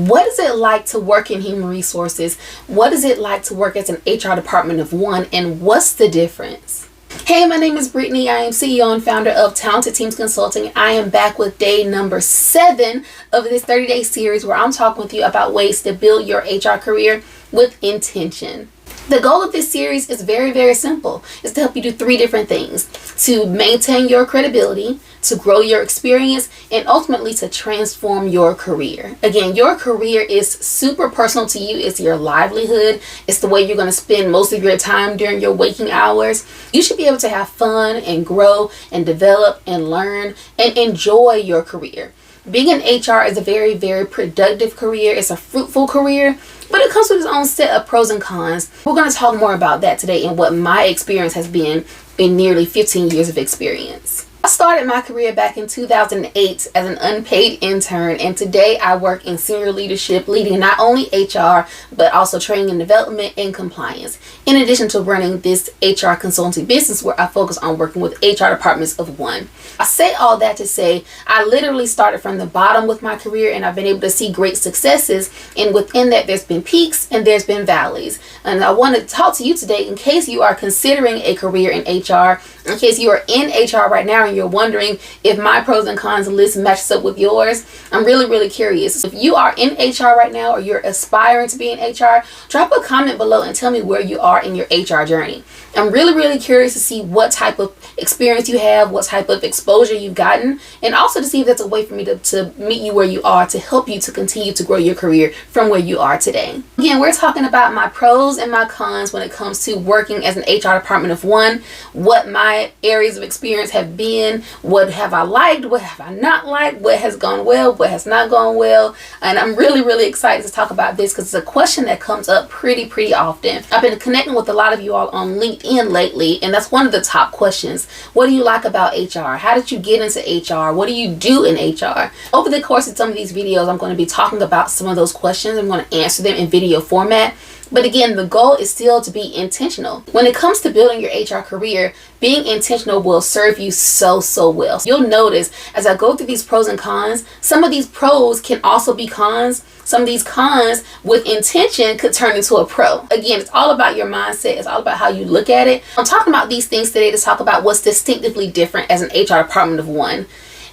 What is it like to work in human resources? What is it like to work as an HR department of one? And what's the difference? Hey, my name is Brittany. I am CEO and founder of Talented Teams Consulting. I am back with day number 7 of this 30-day series where I'm talking with you about ways to build your HR career with intention. The goal of this series is very, very simple. It's to help you do 3 different things: to maintain your credibility, to grow your experience, and ultimately to transform your career. Again, your career is super personal to you. It's your livelihood. It's the way you're going to spend most of your time during your waking hours. You should be able to have fun and grow and develop and learn and enjoy your career. Being in HR is a very, very productive career. It's a fruitful career, but it comes with its own set of pros and cons. We're going to talk more about that today and what my experience has been in nearly 15 years of experience. I started my career back in 2008 as an unpaid intern, and today I work in senior leadership, leading not only HR, but also training and development and compliance, in addition to running this HR consulting business where I focus on working with HR departments of one. I say all that to say I literally started from the bottom with my career, and I've been able to see great successes, and within that there's been peaks and there's been valleys. And I want to talk to you today in case you are considering a career in HR, in case you are in HR right now and you're wondering if my pros and cons list matches up with yours. I'm really curious. If you are in HR right now or you're aspiring to be in HR, drop a comment below and tell me where you are in your HR journey. I'm really curious to see what type of experience you have, what type of exposure you've gotten, and also to see if that's a way for me to meet you where you are, to help you to continue to grow your career from where you are today. Again, we're talking about my pros and my cons when it comes to working as an HR department of one, what my areas of experience have been, what have I liked, what have I not liked, what has gone well, what has not gone well. And I'm really excited to talk about this because it's a question that comes up pretty often. I've been connecting with a lot of you all on LinkedIn lately, and that's one of the top questions. What do you like about HR? How did you get into HR? What do you do in HR? Over the course of some of these videos, I'm going to be talking about some of those questions. I'm going to answer them in video format. But again, the goal is still to be intentional. When it comes to building your HR career, being intentional will serve you so well. You'll notice as I go through these pros and cons, some of these pros can also be cons. Some of these cons with intention could turn into a pro. Again, it's all about your mindset. It's all about how you look at it. I'm talking about these things today to talk about what's distinctively different as an HR department of one.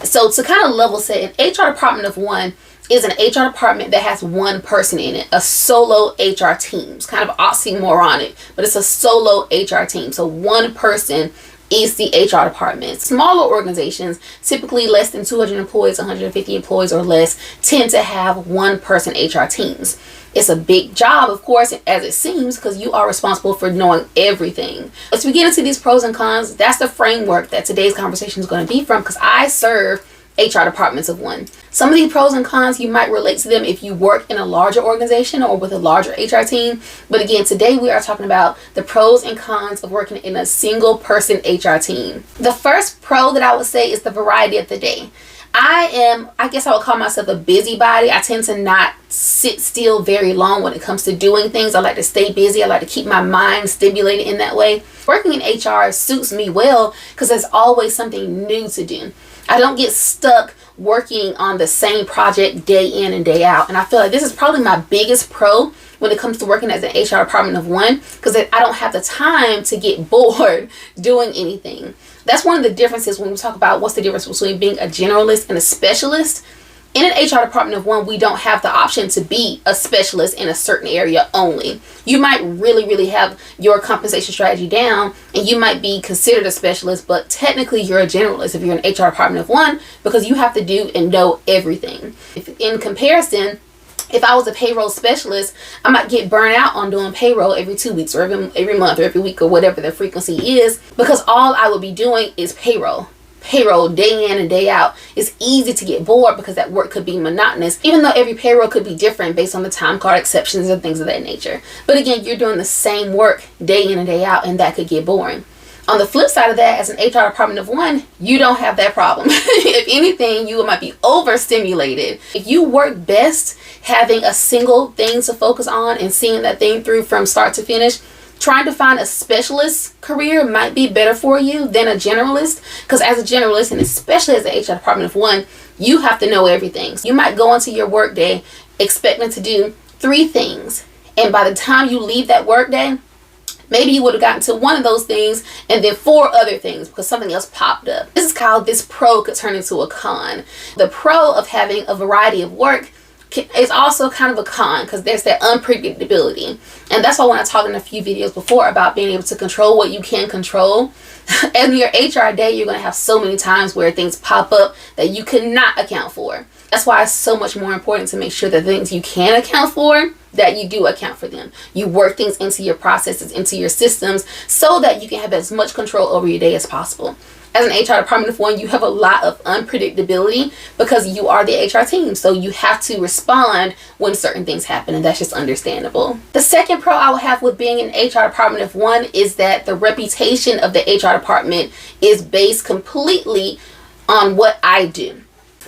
So to kind of level set, an HR department of one is an HR department that has one person in it, a solo HR team. It's kind of oxymoronic, but it's a solo HR team. So one person is the HR department. Smaller organizations, typically less than 200 employees, 150 employees or less, tend to have one person HR teams. It's a big job, of course, as it seems, because you are responsible for knowing everything. As we get into these pros and cons, that's the framework that today's conversation is going to be from, because I serve HR departments of one. Some of these pros and cons, you might relate to them if you work in a larger organization or with a larger HR team. But again, today we are talking about the pros and cons of working in a single person HR team. The first pro that I would say is the variety of the day. I guess I would call myself a busybody. I tend to not sit still very long when it comes to doing things. I like to stay busy. I like to keep my mind stimulated in that way. Working in HR suits me well because there's always something new to do. I don't get stuck working on the same project day in and day out. And I feel like this is probably my biggest pro when it comes to working as an HR department of one, because I don't have the time to get bored doing anything. That's one of the differences when we talk about what's the difference between being a generalist and a specialist. In an HR department of one, we don't have the option to be a specialist in a certain area only. You might really have your compensation strategy down and you might be considered a specialist, but technically you're a generalist if you're an HR department of one, because you have to do and know everything. In comparison, if I was a payroll specialist, I might get burnt out on doing payroll every 2 weeks or every month or every week or whatever the frequency is, because all I would be doing is payroll day in and day out. It's easy to get bored because that work could be monotonous, even though every payroll could be different based on the time card exceptions and things of that nature. But again, you're doing the same work day in and day out, and that could get boring. On the flip side of that, as an HR department of one, you don't have that problem. If anything, you might be overstimulated. If you work best having a single thing to focus on and seeing that thing through from start to finish, trying to find a specialist career might be better for you than a generalist, because as a generalist, and especially as an HR department of one, you have to know everything. So you might go into your work day expecting to do 3 things. And by the time you leave that work day, maybe you would have gotten to one of those things and then 4 other things because something else popped up. This is how this pro could turn into a con. The pro of having a variety of work is also kind of a con because there's that unpredictability. And that's why when I talked in a few videos before about being able to control what you can control, in your HR day, you're going to have so many times where things pop up that you could not account for. That's why it's so much more important to make sure that things you can account for, that you do account for them. You work things into your processes, into your systems, so that you can have as much control over your day as possible. As an HR department of 1, you have a lot of unpredictability because you are the HR team. So you have to respond when certain things happen, and that's just understandable. The second pro I will have with being an HR department of 1 is that the reputation of the HR department is based completely on what I do.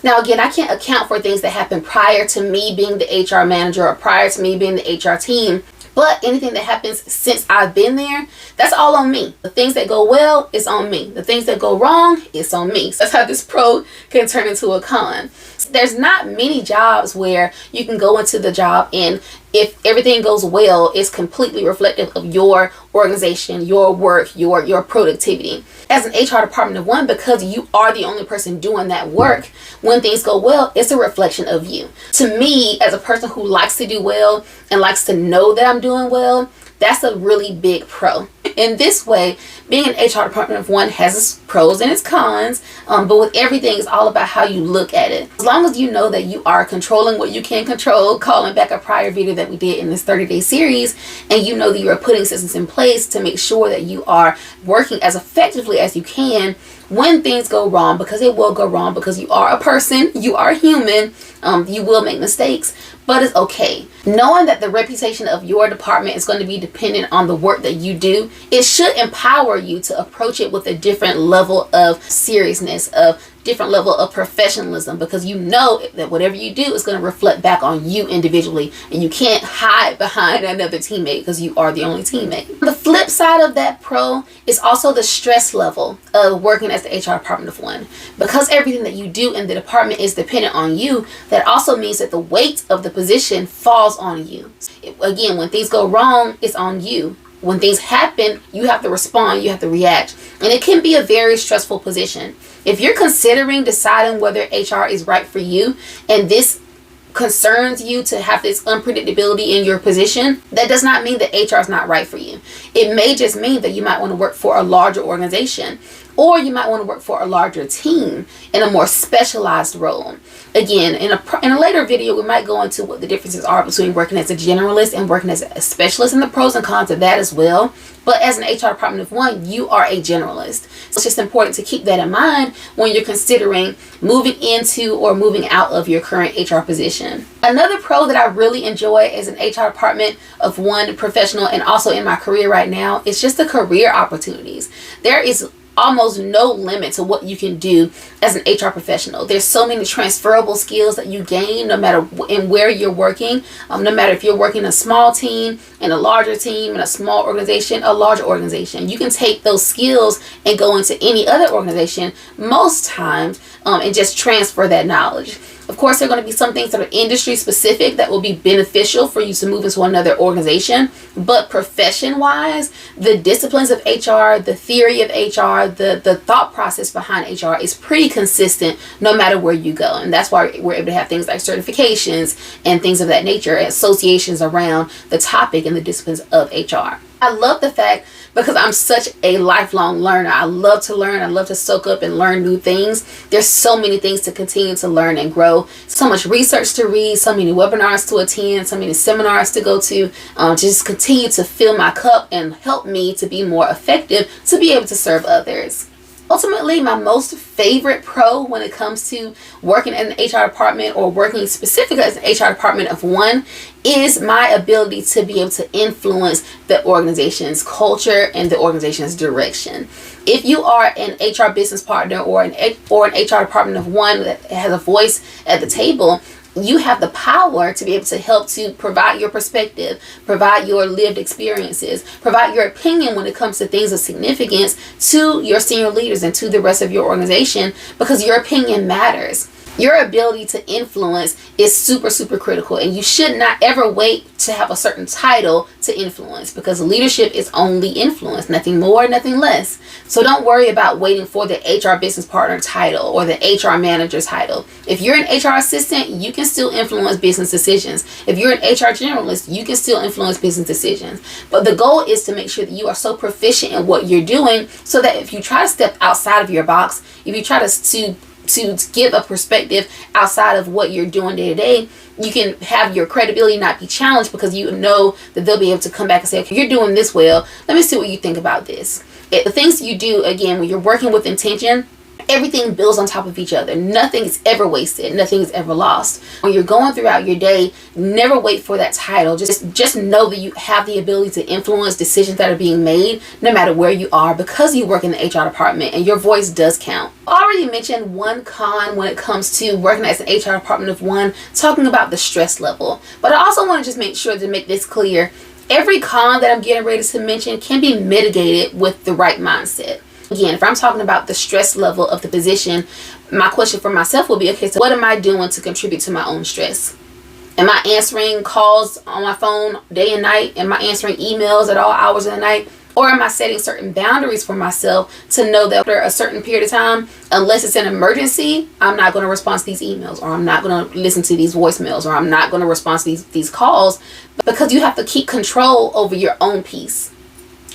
Now, again, I can't account for things that happen prior to me being the HR manager or prior to me being the HR team. But anything that happens since I've been there, that's all on me. The things that go well, it's on me. The things that go wrong, it's on me. So that's how this pro can turn into a con. There's not many jobs where you can go into the job and if everything goes well, it's completely reflective of your organization, your work, your productivity. As an HR department of 1, because you are the only person doing that work, when things go well, it's a reflection of you. To me, as a person who likes to do well and likes to know that I'm doing well, that's a really big pro. In this way, being an HR department of 1 has its pros and its cons, but with everything, it's all about how you look at it. As long as you know that you are controlling what you can control, calling back a prior video that we did in this 30-day series, and you know that you are putting systems in place to make sure that you are working as effectively as you can when things go wrong, because it will go wrong, because you are a person, you are human, you will make mistakes, but it's okay. Knowing that the reputation of your department is going to be dependent on the work that you do, it should empower you to approach it with a different level of seriousness, of different level of professionalism, because you know that whatever you do is going to reflect back on you individually, and you can't hide behind another teammate because you are the only teammate. The flip side of that pro is also the stress level of working as the HR department of 1. Because everything that you do in the department is dependent on you, that also means that the weight of the position falls on you. Again, when things go wrong, it's on you. When things happen, you have to respond, you have to react. And it can be a very stressful position. If you're considering deciding whether HR is right for you, and this concerns you to have this unpredictability in your position, that does not mean that HR is not right for you. It may just mean that you might want to work for a larger organization, or you might want to work for a larger team in a more specialized role. Again, in a later video, we might go into what the differences are between working as a generalist and working as a specialist, and the pros and cons of that as well. But as an HR department of 1, you are a generalist. So it's just important to keep that in mind when you're considering moving into or moving out of your current HR position. Another pro that I really enjoy as an HR department of 1 professional, and also in my career right now, is just the career opportunities. There is almost no limit to what you can do as an HR professional. There's so many transferable skills that you gain no matter where you're working. No matter if you're working in a small team, in a larger team, in a small organization, a larger organization. You can take those skills and go into any other organization most times and just transfer that knowledge. Of course, there are going to be some things that are industry specific that will be beneficial for you to move into another organization. But profession wise, the disciplines of HR, the theory of HR, the thought process behind HR is pretty consistent no matter where you go. And that's why we're able to have things like certifications and things of that nature, associations around the topic and the disciplines of HR. I love the fact, because I'm such a lifelong learner. I love to learn. I love to soak up and learn new things. There's so many things to continue to learn and grow. So much research to read, so many webinars to attend, so many seminars to go to just continue to fill my cup and help me to be more effective, to be able to serve others. Ultimately, my most favorite pro when it comes to working in an HR department or working specifically as an HR department of 1 is my ability to be able to influence the organization's culture and the organization's direction. If you are an HR business partner or an HR department of 1 that has a voice at the table, you have the power to be able to help to provide your perspective, provide your lived experiences, provide your opinion when it comes to things of significance to your senior leaders and to the rest of your organization, because your opinion matters. Your ability to influence is super, super critical, and you should not ever wait to have a certain title to influence, because leadership is only influence, nothing more, nothing less. So don't worry about waiting for the HR business partner title or the HR manager title. If you're an HR assistant, you can still influence business decisions. If you're an HR generalist, you can still influence business decisions. But the goal is to make sure that you are so proficient in what you're doing so that if you try to step outside of your box, if you try to give a perspective outside of what you're doing day to day, you can have your credibility not be challenged, because you know that they'll be able to come back and say, okay, you're doing this well, let me see what you think about this. The things you do, again, when you're working with intention, everything builds on top of each other. Nothing is ever wasted. Nothing is ever lost. When you're going throughout your day, never wait for that title. Just know that you have the ability to influence decisions that are being made no matter where you are, because you work in the HR department and your voice does count. I already mentioned one con when it comes to working as an HR department of one, talking about the stress level. But I also want to just make sure to make this clear. Every con that I'm getting ready to mention can be mitigated with the right mindset. Again, if I'm talking about the stress level of the position, my question for myself will be, okay, so what am I doing to contribute to my own stress? Am I answering calls on my phone day and night? Am I answering emails at all hours of the night? Or am I setting certain boundaries for myself to know that after a certain period of time, unless it's an emergency, I'm not going to respond to these emails, or I'm not going to listen to these voicemails, or I'm not going to respond to these calls, because you have to keep control over your own peace.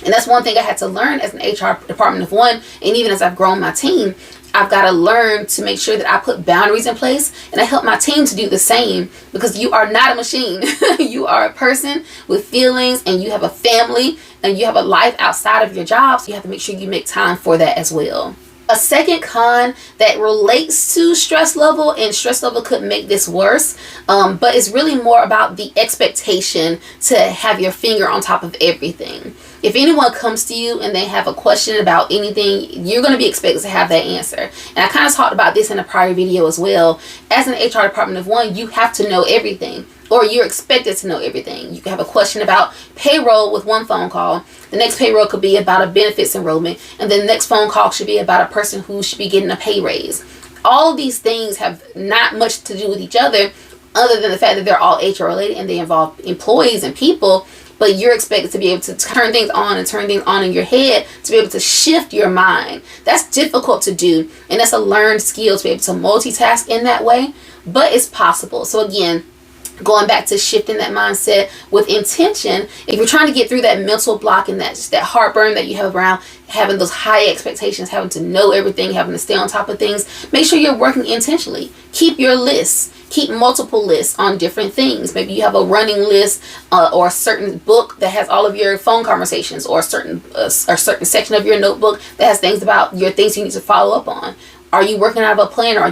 And that's one thing I had to learn as an HR department of one, and even as I've grown my team, I've got to learn to make sure that I put boundaries in place, and I help my team to do the same, because you are not a machine. You are a person with feelings, and you have a family, and you have a life outside of your job, so you have to make sure you make time for that as well. A second con that relates to stress level, and stress level could make this worse, but it's really more about the expectation to have your finger on top of everything. If anyone comes to you and they have a question about anything, you're going to be expected to have that answer. And I kind of talked about this in a prior video as well. As an HR department of one, you have to know everything, or you're expected to know everything. You can have a question about payroll with one phone call. The next payroll could be about a benefits enrollment, and then the next phone call should be about a person who should be getting a pay raise. All of these things have not much to do with each other than the fact that they're all HR related and they involve employees and people. But you're expected to be able to turn things on in your head, to be able to shift your mind. That's difficult to do, and that's a learned skill to be able to multitask in that way, but it's possible. So again, going back to shifting that mindset with intention, if you're trying to get through that mental block and that heartburn that you have around having those high expectations, having to know everything, having to stay on top of things, make sure you're working intentionally. Keep your lists. Keep multiple lists on different things. Maybe you have a running list or a certain book that has all of your phone conversations, or a certain section of your notebook that has things about your things you need to follow up on. Are you working out of a planner? Are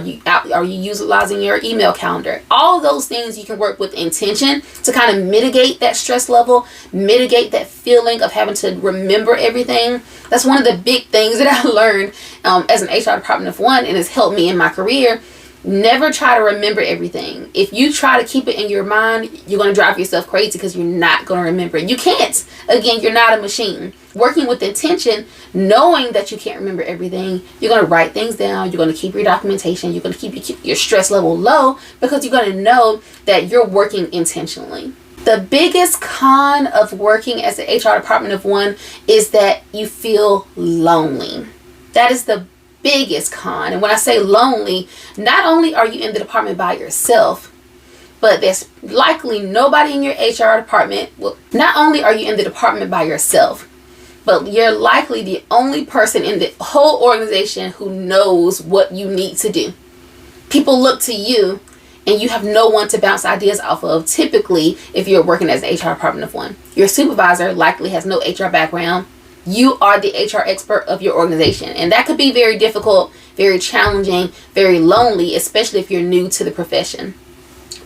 you utilizing your email calendar? All of those things you can work with intention to kind of mitigate that stress level, mitigate that feeling of having to remember everything. That's one of the big things that I learned as an HR department of one, and has helped me in my career. Never try to remember everything. If you try to keep it in your mind, you're going to drive yourself crazy, because you're not going to remember it. You can't. Again, you're not a machine. Working with intention, knowing that you can't remember everything, you're going to write things down. You're going to keep your documentation. You're going to keep your stress level low, because you're going to know that you're working intentionally. The biggest con of working as an HR department of one is that you feel lonely. That is the biggest con. And when I say lonely, not only are you in the department by yourself, but there's likely nobody in your HR department. Well, not only are you in the department by yourself, but you're likely the only person in the whole organization who knows what you need to do. People look to you, and you have no one to bounce ideas off of. Typically, if you're working as an HR department of one, your supervisor likely has no HR background. You are the HR expert of your organization, and that could be very difficult, very challenging, very lonely, especially if you're new to the profession.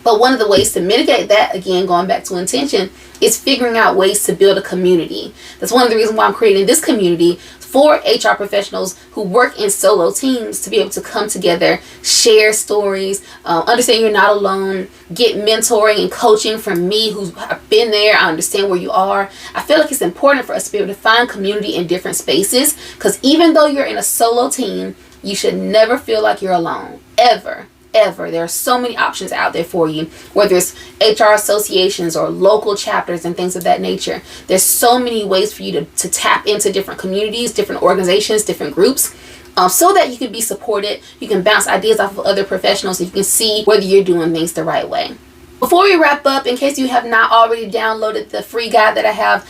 But one of the ways to mitigate that, again, going back to intention, is figuring out ways to build a community. That's one of the reasons why I'm creating this community for HR professionals who work in solo teams, to be able to come together, share stories, understand you're not alone, get mentoring and coaching from me who's been there. I understand where you are. I feel like it's important for us to be able to find community in different spaces, because even though you're in a solo team, you should never feel like you're alone. Ever. whatever. There are so many options out there for you, whether it's HR associations or local chapters and things of that nature. There's so many ways for you to tap into different communities, different organizations, different groups, so that you can be supported. You can bounce ideas off of other professionals, and you can see whether you're doing things the right way. Before we wrap up, in case you have not already downloaded the free guide that I have,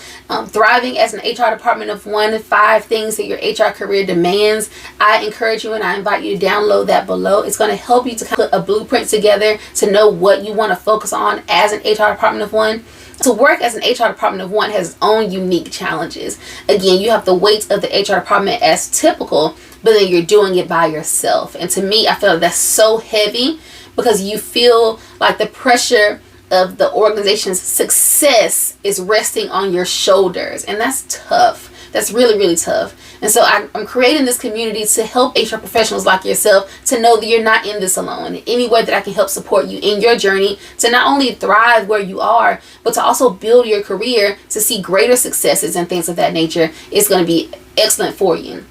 Thriving as an HR Department of One, 5 things that your HR career demands, I encourage you and I invite you to download that below. It's going to help you to put a blueprint together to know what you want to focus on as an HR Department of One. To work as an HR Department of One has its own unique challenges. Again, you have the weight of the HR department as typical, but then you're doing it by yourself. And to me, I feel like that's so heavy, because you feel like the pressure of the organization's success is resting on your shoulders. And that's tough. That's really, really tough. And so I'm creating this community to help HR professionals like yourself to know that you're not in this alone. Any way that I can help support you in your journey to not only thrive where you are, but to also build your career to see greater successes and things of that nature is going to be excellent for you.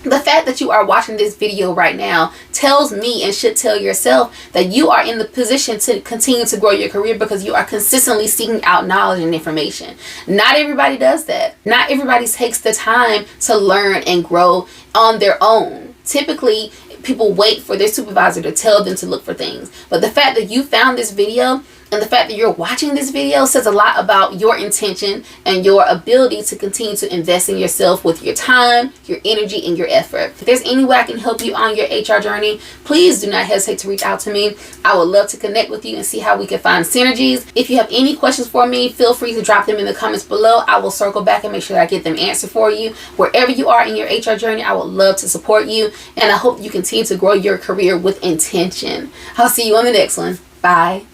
The fact that you are watching this video right now tells me, and should tell yourself, that you are in the position to continue to grow your career because you are consistently seeking out knowledge and information. Not everybody does that. Not everybody takes the time to learn and grow on their own. Typically, people wait for their supervisor to tell them to look for things. But the fact that you found this video and the fact that you're watching this video says a lot about your intention and your ability to continue to invest in yourself with your time, your energy, and your effort. If there's any way I can help you on your HR journey, please do not hesitate to reach out to me. I would love to connect with you and see how we can find synergies. If you have any questions for me, feel free to drop them in the comments below. I will circle back and make sure that I get them answered for you. Wherever you are in your HR journey, I would love to support you, and I hope you continue to grow your career with intention. I'll see you on the next one. Bye.